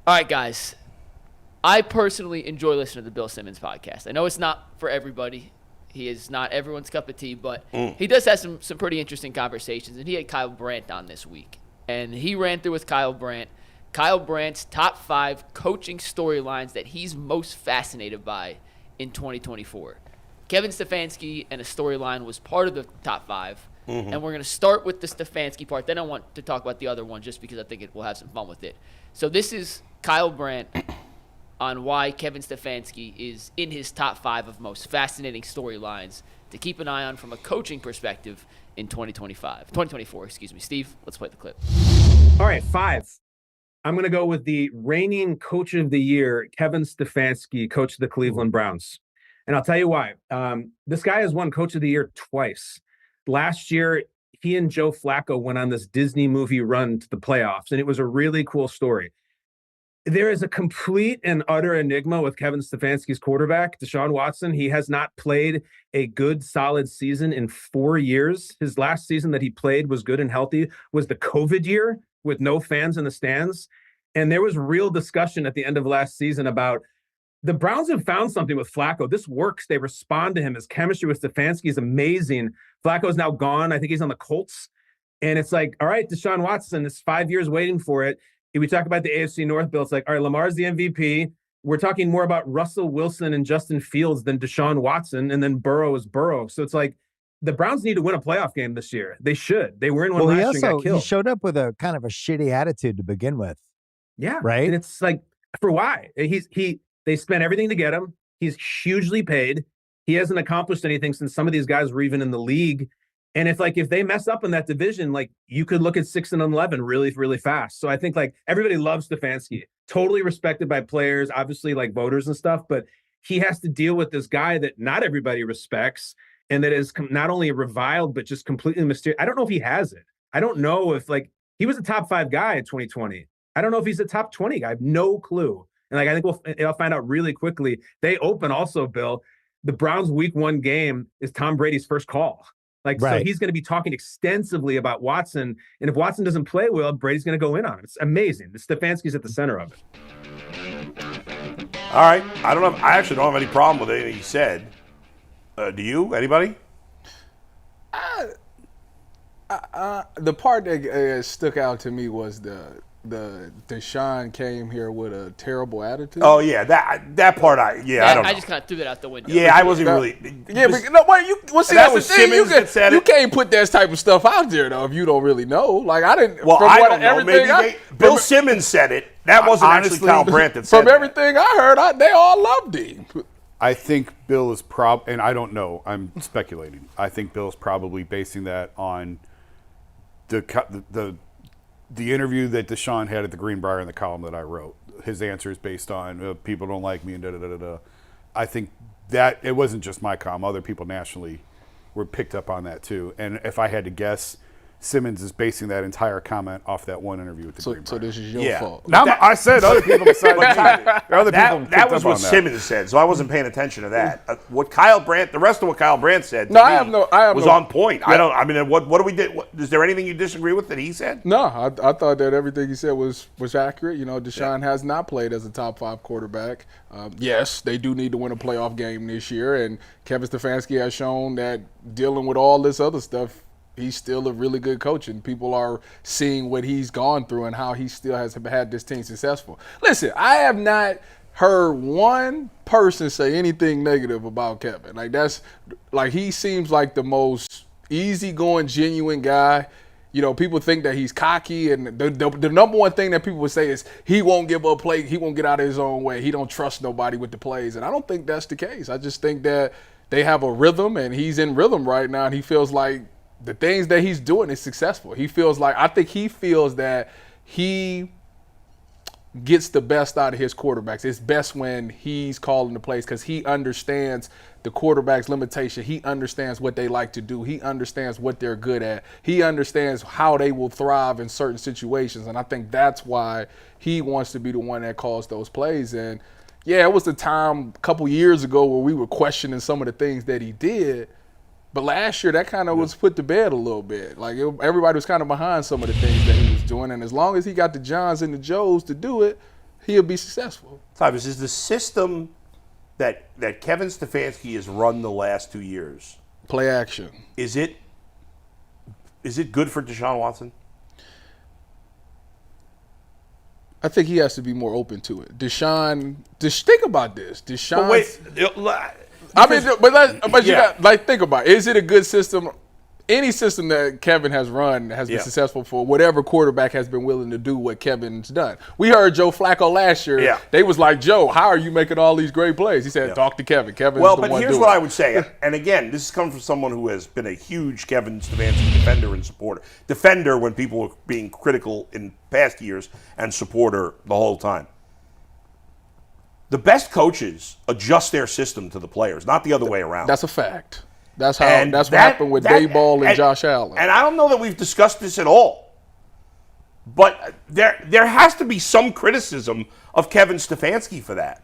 All right, guys. I personally enjoy listening to the Bill Simmons podcast. I know it's not for everybody. He is not everyone's cup of tea, but he does have some pretty interesting conversations. And he had Kyle Brandt on this week. And he ran through with Kyle Brandt's top 5 coaching storylines that he's most fascinated by in 2024. Kevin Stefanski and a storyline was part of the top 5. And we're going to start with the Stefanski part. Then I want to talk about the other one just because I think we'll have some fun with it. So this is Kyle Brandt on why Kevin Stefanski is in his top 5 of most fascinating storylines to keep an eye on from a coaching perspective in 2024, excuse me. Steve, let's play the clip. All right, 5. I'm going to go with the reigning coach of the year, Kevin Stefanski, coach of the Cleveland Browns. And I'll tell you why. This guy has won coach of the year twice. Last year, he and Joe Flacco went on this Disney movie run to the playoffs, and it was a really cool story. There is a complete and utter enigma with Kevin Stefanski's quarterback, Deshaun Watosn. He has not played a good, solid season in 4 years. His last season that he played was good and healthy was the COVID year with no fans in the stands. And there was real discussion at the end of last season about the Browns have found something with Flacco. This works. They respond to him. His chemistry with Stefanski is amazing. Flacco's now gone. I think he's on the Colts. And it's like, all right, Deshaun Watson, it's 5 years waiting for it. If we talk about the AFC North, Bill, it's like, all right, Lamar's the MVP. We're talking more about Russell Wilson and Justin Fields than Deshaun Watson, and then Burrow is Burrow. So it's like the Browns need to win a playoff game this year. They should. They were in one last year and got killed. He showed up with a kind of a shitty attitude to begin with. Yeah. Right? And it's like, for why? They spent everything to get him. He's hugely paid. He hasn't accomplished anything since some of these guys were even in the league. And if they mess up in that division, you could look at 6-11 really, really fast. So I think everybody loves Stefanski, totally respected by players, obviously voters and stuff, but he has to deal with this guy that not everybody respects and that is not only reviled, but just completely mysterious. I don't know if he has it. I don't know if he was a top 5 guy in 2020. I don't know if he's a top 20 guy. I have no clue. And I think I'll find out really quickly. They open also, Bill, the Browns week 1 game is Tom Brady's first call. Right. So he's going to be talking extensively about Watson. And if Watson doesn't play well, Brady's going to go in on him. It's amazing. The Stefanski's at the center of it. All right. I actually don't have any problem with anything he said. Do you? Anybody? The part that stuck out to me was the Deshaun came here with a terrible attitude. Oh yeah, that part I don't know. I just kind of threw that out the window. Yeah, I wasn't really. Yeah, but no, wait, see, that that's was the thing. Simmons that said You it. can't put that type of stuff out there though if you don't really know. I didn't. Well, I don't know. Maybe Bill from, Simmons said it. That wasn't honestly, actually Kyle Brandt that said From everything I heard, they all loved him. I think Bill is and I don't know. I'm speculating. I think Bill's probably basing that on the interview that Deshaun had at the Greenbrier in the column that I wrote. His answer is based on people don't like me and da-da-da-da-da. I think that it wasn't just my column. Other people nationally were picked up on that too. And if I had to guess, Simmons is basing that entire comment off that one interview with the Greenbrier. So this is your fault. Now, I said other people besides me. Other people that was what Simmons said, so I wasn't paying attention to that. The rest of what Kyle Brandt said to me was on point. Yeah. What do we did? Is there anything you disagree with that he said? No, I thought that everything he said was accurate. Deshaun has not played as a top 5 quarterback. Yes, they do need to win a playoff game this year, and Kevin Stefanski has shown that dealing with all this other stuff, he's still a really good coach, and people are seeing what he's gone through and how he still has had this team successful. Listen, I have not heard one person say anything negative about Kevin. He seems like the most easygoing, genuine guy. People think that he's cocky, and the number one thing that people would say is he won't give up play, he won't get out of his own way, he don't trust nobody with the plays, and I don't think that's the case. I just think that they have a rhythm, and he's in rhythm right now, and he feels like the things that he's doing is successful. I think he feels that he gets the best out of his quarterbacks. It's best when he's calling the plays because he understands the quarterback's limitation. He understands what they like to do. He understands what they're good at. He understands how they will thrive in certain situations. And I think that's why he wants to be the one that calls those plays. And yeah, it was a time a couple years ago where we were questioning some of the things that he did. But last year, that kind of was put to bed a little bit. Everybody was kind of behind some of the things that he was doing. And as long as he got the Johns and the Joes to do it, he'll be successful. Tyvus, is the system that Kevin Stefanski has run the last 2 years, Play action. Is it good for Deshaun Watson? I think he has to be more open to it. Think about this. Deshaun. But you got think about it. Is it a good system? Any system that Kevin has run has been successful for whatever quarterback has been willing to do what Kevin's done. We heard Joe Flacco last year. Yeah. They was like, Joe, how are you making all these great plays? He said, talk to Kevin. Kevin's the one doing it. Well, but here's what I would say. And again, this is coming from someone who has been a huge Kevin Stefanski defender and supporter. Defender when people were being critical in past years and supporter the whole time. The best coaches adjust their system to the players, not the other way around. That's a fact. That's what happened with Dayball and Josh Allen. And I don't know that we've discussed this at all. But there has to be some criticism of Kevin Stefanski for that.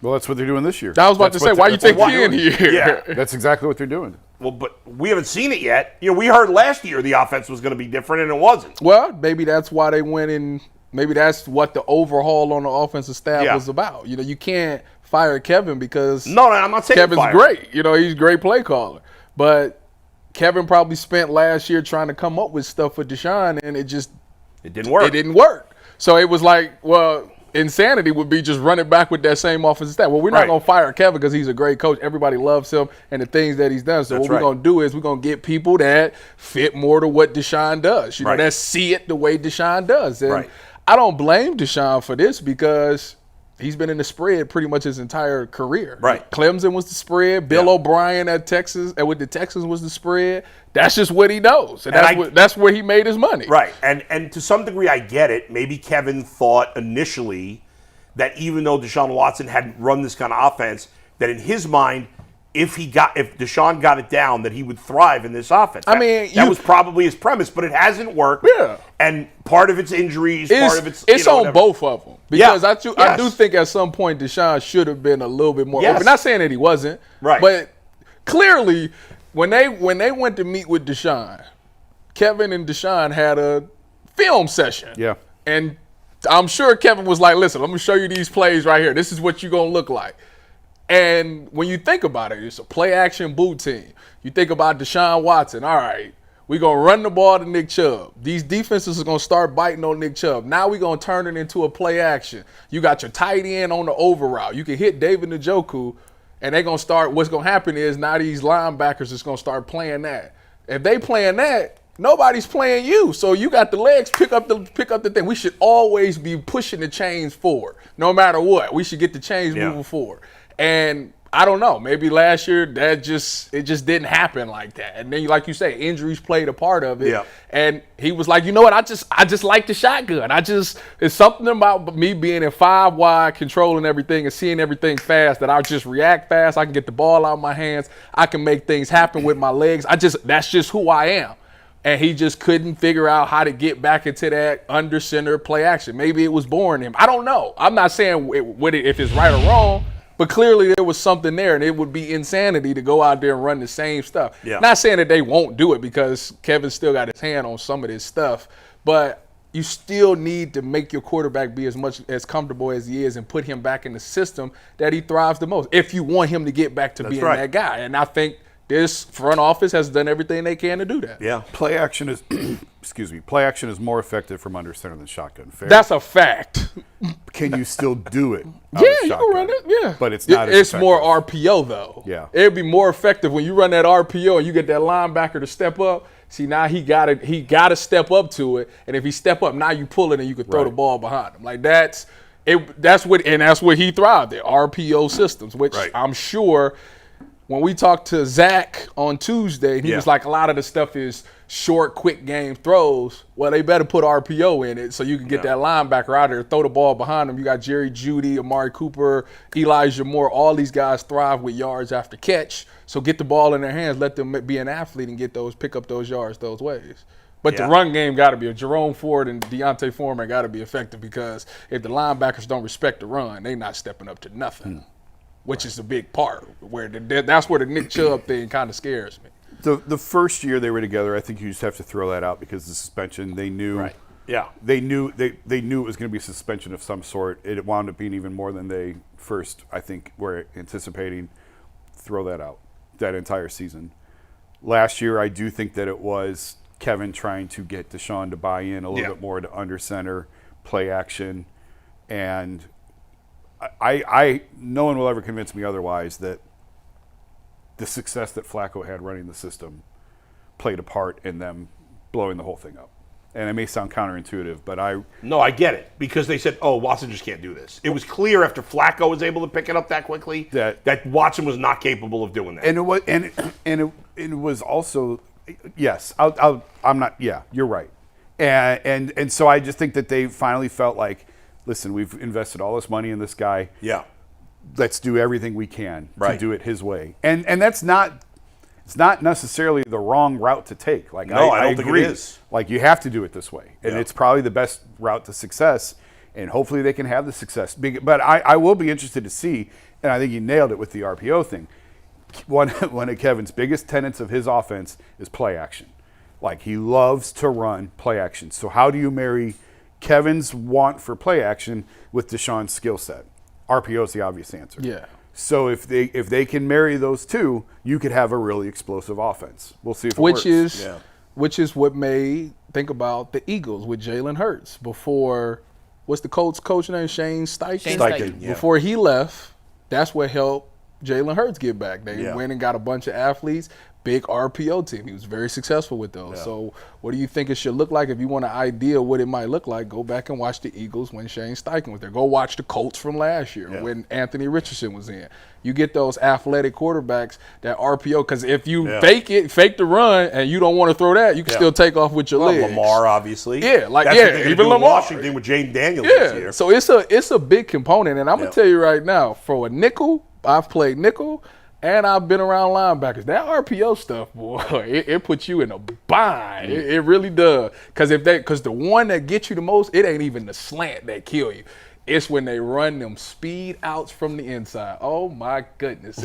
Well, that's what they're doing this year. I was about to say, why you think he in here? Yeah. That's exactly what they're doing. Well, but we haven't seen it yet. We heard last year the offense was going to be different, and it wasn't. Well, maybe that's why they went in. Maybe that's what the overhaul on the offensive staff was about. You can't fire Kevin because no, I'm not saying Kevin's fire. great. He's a great play caller. But Kevin probably spent last year trying to come up with stuff for Deshaun, and it didn't work. It didn't work. So it was like, well, insanity would be just running back with that same offensive staff. Well, we're not going to fire Kevin because he's a great coach. Everybody loves him and the things that he's done. So what we're going to do is we're going to get people that fit more to what Deshaun does. That see it the way Deshaun does. And I don't blame Deshaun for this because he's been in the spread pretty much his entire career. Right. Clemson was the spread. Bill O'Brien at Texas and with the Texans was the spread. That's just what he knows. And that's where he made his money. Right. And to some degree I get it. Maybe Kevin thought initially that even though Deshaun Watson hadn't run this kind of offense, that in his mind, if Deshaun got it down, that he would thrive in this offense. That was probably his premise, but it hasn't worked. Yeah. And part of it's injuries, part of it's on both of them. Because I do think at some point Deshaun should have been a little bit more open. Not saying that he wasn't. Right. But clearly, when they went to meet with Deshaun, Kevin and Deshaun had a film session. Yeah. And I'm sure Kevin was like, listen, let me show you these plays right here. This is what you're going to look like. And when you think about it, it's a play-action boot team. You think about Deshaun Watson. All right, we're going to run the ball to Nick Chubb. These defenses are going to start biting on Nick Chubb. Now we're going to turn it into a play-action. You got your tight end on the over route. You can hit David Njoku, and they're going to start – what's going to happen is now these linebackers is going to start playing that. If they playing that, nobody's playing you. So you got the legs, pick up the thing. We should always be pushing the chains forward, no matter what. We should get the chains moving forward. And I don't know, maybe last year it just didn't happen like that. And then, like you say, injuries played a part of it. Yeah. And he was like, you know what? I just like the shotgun. It's something about me being in 5 wide, controlling everything and seeing everything fast that I just react fast. I can get the ball out of my hands. I can make things happen with my legs. That's just who I am. And he just couldn't figure out how to get back into that under center play action. Maybe it was boring him. I don't know. I'm not saying if it's right or wrong. But clearly there was something there, and it would be insanity to go out there and run the same stuff. Yeah. Not saying that they won't do it because Kevin still got his hand on some of this stuff, but you still need to make your quarterback be as comfortable as he is and put him back in the system that he thrives the most if you want him to get back to being that guy. And I think this front office has done everything they can to do that. Yeah. Play action is play action is more effective from under center than shotgun. Fair? That's a fact. Can you still do it? Yeah, you can run it. Yeah. But it's not It's more RPO, though. Yeah. It'd be more effective when you run that RPO and you get that linebacker to step up. See, now he gotta step up to it. And if he step up, now you pull it and you can throw the ball behind him. Like that's what he thrived at, RPO systems, which I'm sure when we talked to Zach on Tuesday, he was like, a lot of the stuff is short, quick game throws. Well, they better put RPO in it so you can get that linebacker out there, throw the ball behind him. You got Jerry Jeudy, Amari Cooper, Elijah Moore. All these guys thrive with yards after catch. So get the ball in their hands, let them be an athlete and pick up those yards those ways. But the run game got to be. Jerome Ford and Deontay Foreman got to be effective because if the linebackers don't respect the run, they're not stepping up to nothing. Which is a big part. That's where the Nick Chubb thing kind of scares me. The first year they were together, I think you just have to throw that out because the suspension. They knew Yeah. They knew they knew it was going to be suspension of some sort. It wound up being even more than they first, I think, were anticipating. Throw that out, that entire season. Last year, I do think that it was Kevin trying to get Deshaun to buy in a little bit more to under center, play action, and I no one will ever convince me otherwise that the success that Flacco had running the system played a part in them blowing the whole thing up. And it may sound counterintuitive, but No, I get it. Because they said, Watson just can't do this. It was clear after Flacco was able to pick it up that quickly that Watson was not capable of doing that. And it was also, yes, I'm not, yeah, you're right. And so I just think that they finally felt like, listen, we've invested all this money in this guy. Yeah. Let's do everything we can to do it his way. And that's not, it's not necessarily the wrong route to take. Like, no, I don't agree. think it is. Like, you have to do it this way. And it's probably the best route to success. And hopefully they can have the success. But I will be interested to see, and I think you nailed it with the RPO thing. One of Kevin's biggest tenets of his offense is play action. Like, he loves to run play action. So how do you marry Kevin's want for play action with Deshaun's skill set? RPO is the obvious answer. Yeah. So if they can marry those two, you could have a really explosive offense. We'll see if it works. Which is what made, think about the Eagles with Jalen Hurts before, what's the coach name? Shane Steichen? Steichen, yeah. Before he left, that's what helped Jalen Hurts get back. They went and got a bunch of athletes, big RPO team. He was very successful with those. Yeah. So what do you think it should look like? If you want an idea what it might look like, go back and watch the Eagles when Shane Steichen was there. Go watch the Colts from last year when Anthony Richardson was in. You get those athletic quarterbacks, that RPO, because if you fake the run, and you don't want to throw that, you can still take off with your legs. Lamar, obviously. Yeah, like, That's what they're gonna even do in Lamar. Washington with Jaden Daniels this year. So it's a big component, and I'm going to tell you right now, for a nickel, I've played nickel, and I've been around linebackers. That RPO stuff, boy, it puts you in a bind. It really does. Because the one that gets you the most, it ain't even the slant that kill you. It's when they run them speed outs from the inside. Oh my goodness!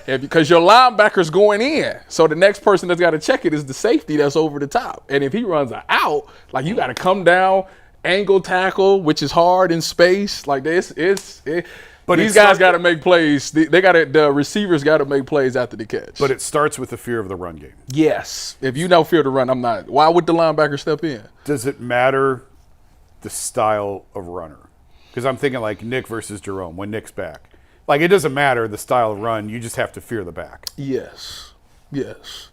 Because your linebacker's going in, so the next person that's got to check it is the safety that's over the top. And if he runs an out, like, you got to come down, angle tackle, which is hard in space. Like this, but these guys got to make plays. The receivers got to make plays after the catch. But it starts with the fear of the run game. Yes, if you don't fear the run, I'm not. Why would the linebacker step in? Does it matter the style of runner? Because I'm thinking like Nick versus Jerome when Nick's back. Like, it doesn't matter the style of run. You just have to fear the back. Yes.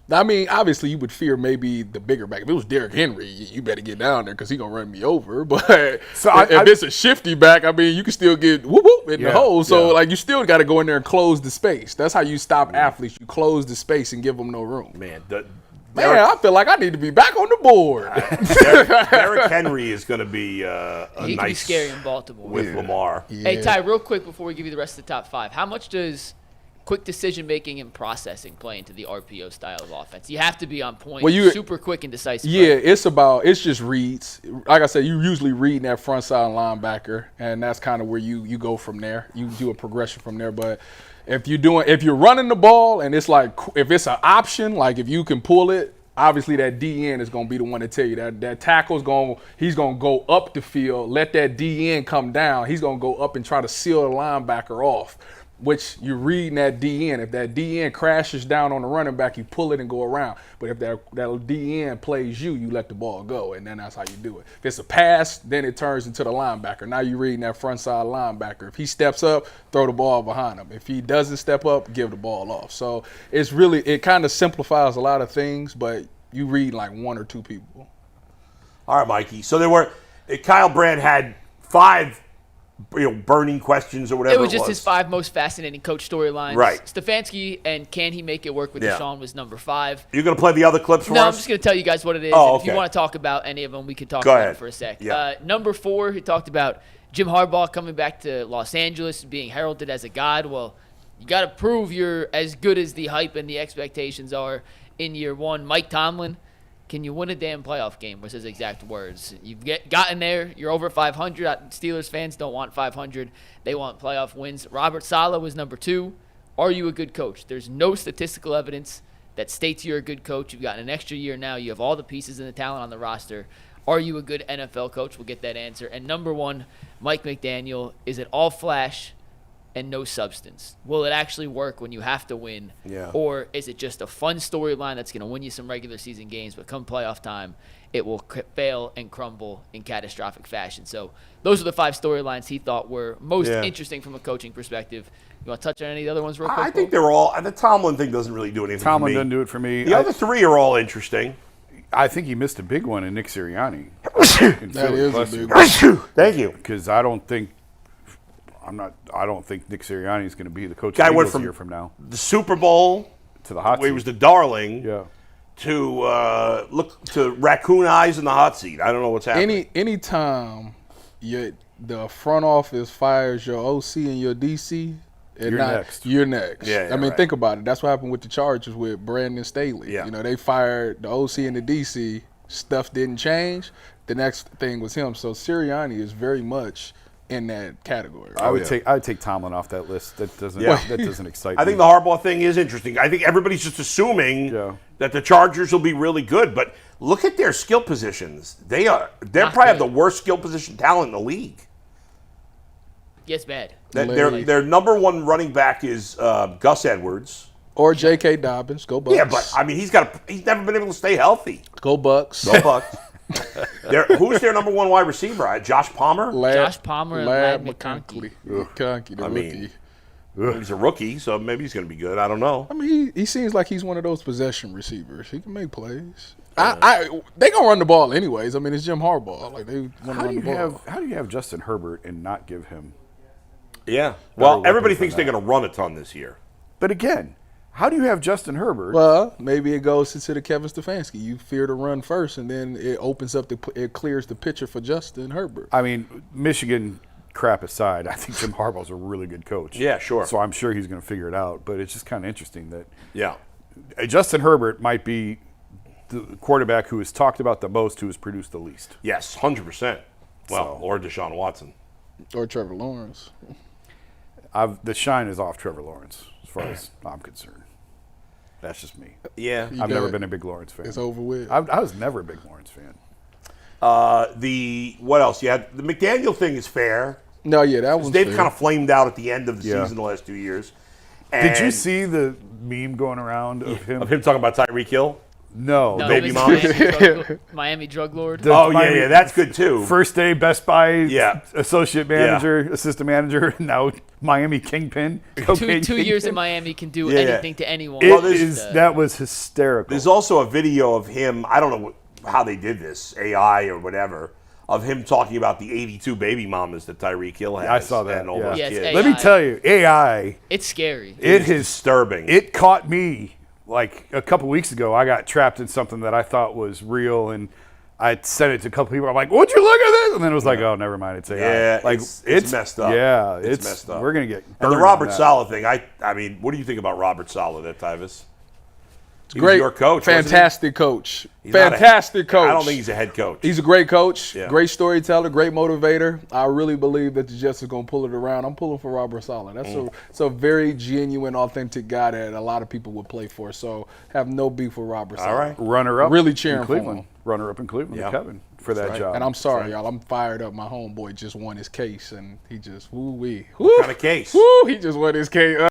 I mean, obviously, you would fear maybe the bigger back. If it was Derrick Henry, you better get down there because he's going to run me over. But if it's a shifty back, I mean, you can still get whoop in the hole. So, like, you still got to go in there and close the space. That's how you stop athletes. You close the space and give them no room. Man, I feel like I need to be back on the board. Derrick Henry is going to be He nice can be scary in Baltimore. with Lamar. Yeah. Hey, Ty, real quick before we give you the rest of the top five, how much does quick decision-making and processing play into the RPO style of offense? You have to be on point, super quick and decisive. Yeah, right? It's just reads. Like I said, you usually read that front side linebacker, and that's kind of where you go from there. You do a progression from there, but if you're running the ball and it's like, if it's an option, like if you can pull it, obviously that DN is going to be the one to tell you that tackle's he's going to go up the field, let that DN come down. He's going to go up and try to seal the linebacker off, which you're reading that DN. If that DN crashes down on the running back, you pull it and go around. But if that DN plays you let the ball go, and then that's how you do it. If it's a pass, then it turns into the linebacker. Now you're reading that front side linebacker. If he steps up, throw the ball behind him. If he doesn't step up, give the ball off. So it kind of simplifies a lot of things, but you read like one or two people. All right, Mikey. So Kyle Brandt had 5 burning questions or whatever it was just his 5 most fascinating coach storylines. Right. Stefanski and can he make it work with Deshaun was number 5. You're going to play the other clips for us? No, I'm just going to tell you guys what it is. Oh, If you want to talk about any of them, we can talk Go about ahead. it for a sec. Yeah. Number 4, he talked about Jim Harbaugh coming back to Los Angeles and being heralded as a god. Well, you got to prove you're as good as the hype and the expectations are in year 1. Mike Tomlin, can you win a damn playoff game, was his exact words. You've gotten there. You're over 500. Steelers fans don't want 500. They want playoff wins. Robert Saleh was number 2. Are you a good coach? There's no statistical evidence that states you're a good coach. You've gotten an extra year now. You have all the pieces and the talent on the roster. Are you a good NFL coach? We'll get that answer. And number 1, Mike McDaniel, is it all flash and no substance? Will it actually work when you have to win? Yeah. Or is it just a fun storyline that's going to win you some regular season games, but come playoff time, it will fail and crumble in catastrophic fashion? So those are the 5 storylines he thought were most interesting from a coaching perspective. You want to touch on any of the other ones real quick? I think they're all. The Tomlin thing doesn't really do anything Tomlin for me. doesn't do it for me. The other 3 are all interesting. I think he missed a big one in Nick Sirianni. That is a big one. Thank you. Because I don't think Nick Sirianni is going to be the coach Guy of the went Eagles from a year from now. The Super Bowl To the hot where seat. he was the darling. Yeah. To look to raccoon eyes in the hot seat. I don't know what's happening. Any time the front office fires your OC and your DC, You're next. You're next. Yeah, I mean, right. think about it. That's what happened with the Chargers with Brandon Staley. Yeah. You know, they fired the OC and the DC. Stuff didn't change. The next thing was him. So Sirianni is very much in that category. I would take Tomlin off that list. That doesn't excite me. I think the Harbaugh thing is interesting. I think everybody's just assuming that the Chargers will be really good, but look at their skill positions. They probably have the worst skill position talent in the league. Yes, bad. Their number 1 running back is Gus Edwards. Or J.K. Dobbins. Go Bucks. Yeah, but I mean, he's never been able to stay healthy. Go Bucks. Go Bucks. Who's their number 1 wide receiver? Josh Palmer? Josh Palmer and Lad McConkey. McConkey, the rookie. He's a rookie, so maybe he's going to be good. I don't know. I mean, he seems like he's one of those possession receivers. He can make plays. They gonna run the ball anyways. I mean, it's Jim Harbaugh. Like they want to run the ball. How do you have Justin Herbert and not give him? Yeah. Well, weapons everybody than thinks they're that. going to run a ton this year. But again, how do you have Justin Herbert? Well, maybe it goes into the Kevin Stefanski. You fear to run first, and then it opens up it clears the picture for Justin Herbert. I mean, Michigan crap aside, I think Jim Harbaugh's a really good coach. Yeah, sure. So I'm sure he's going to figure it out. But it's just kind of interesting that Justin Herbert might be the quarterback who is talked about the most, who has produced the least. Yes, 100%. Well, or Deshaun Watson. Or Trevor Lawrence. The shine is off Trevor Lawrence, as far as I'm concerned. That's just me. Yeah. I've never been a big Lawrence fan. It's over with. I was never a big Lawrence fan. What else? Yeah, the McDaniel thing is fair. No, yeah, that was They've fair. kind of flamed out at the end of the season the last 2 years. Did you see the meme going around of him? Of him talking about Tyreek Hill? No. No, Baby it was mama? Miami drug lord. Yeah, that's good too. First day Best Buy Yeah. associate manager, assistant manager, and now Miami kingpin. Two years in Miami can do anything to anyone. That was hysterical. There's also a video of him, I don't know how they did this, AI or whatever, of him talking about the 82 baby mamas that Tyreek Hill has. I saw that. And all Yeah. those Yes, kids. AI. Let me tell you, AI, It's scary. it is Disturbing. It caught me like a couple weeks ago. I got trapped in something that I thought was real, and I sent it to a couple people. I'm like, "Would you look at this?" And then it was like, "Oh, never mind. It's AI." Yeah, like it's messed up. Yeah, It's messed up. We're gonna get And burned the on Robert that. Saleh thing, I mean, what do you think about Robert Saleh, that Tyvis? He was Great, your coach, wasn't he? fantastic coach. He's not Fantastic coach. I don't think he's a head coach. He's a great coach, Yeah. great storyteller, great motivator. I really believe that the Jets are going to pull it around. I'm pulling for Robert Saleh. That's a very genuine, authentic guy that a lot of people would play for. So have no beef with Robert Saleh. All right. Runner up, Really cheering in for Cleveland. him. Runner up in Cleveland, Yeah. Kevin, for that right. job. And I'm sorry, y'all. I'm fired up. My homeboy just won his case, and he just What kind of case? he just won his case.